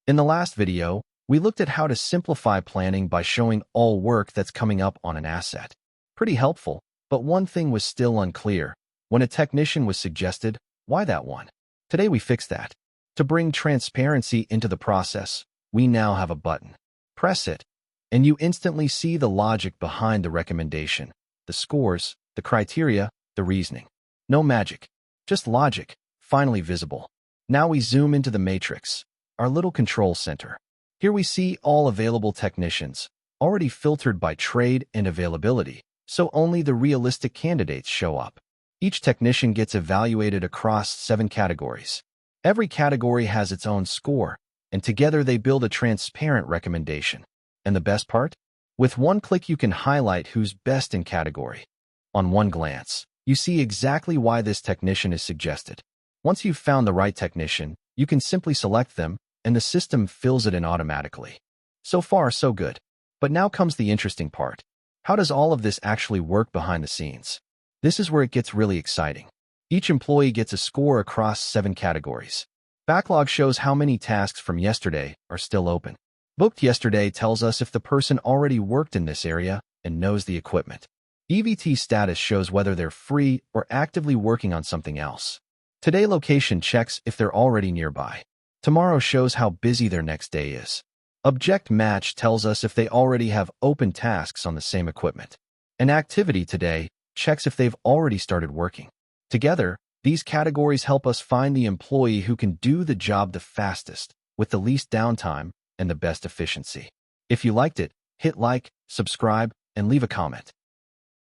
In the last video, we looked at how to simplify planning by showing all work that's coming up on an asset. Pretty helpful, but one thing was still unclear. When a technician was suggested, why that one? Today we fix that. To bring transparency into the process, we now have a button. Press it, and you instantly see the logic behind the recommendation, the scores, the criteria, the reasoning. No magic, just logic, finally visible. Now we zoom into the matrix, our little control center. Here we see all available technicians, already filtered by trade and availability, so only the realistic candidates show up. Each technician gets evaluated across 7 categories. Every category has its own score, and together they build a transparent recommendation. And the best part? With one click you can highlight who's best in category. On one glance, you see exactly why this technician is suggested. Once you've found the right technician, you can simply select them, and the system fills it in automatically. So far, so good. But now comes the interesting part. How does all of this actually work behind the scenes? This is where it gets really exciting. Each employee gets a score across 7 categories. Backlog shows how many tasks from yesterday are still open. Booked yesterday tells us if the person already worked in this area and knows the equipment. EVT Status shows whether they're free or actively working on something else. Today location checks if they're already nearby. Tomorrow shows how busy their next day is. Object Match tells us if they already have open tasks on the same equipment. And Activity Today checks if they've already started working. Together, these categories help us find the employee who can do the job the fastest, with the least downtime, and the best efficiency. If you liked it, hit like, subscribe, and leave a comment.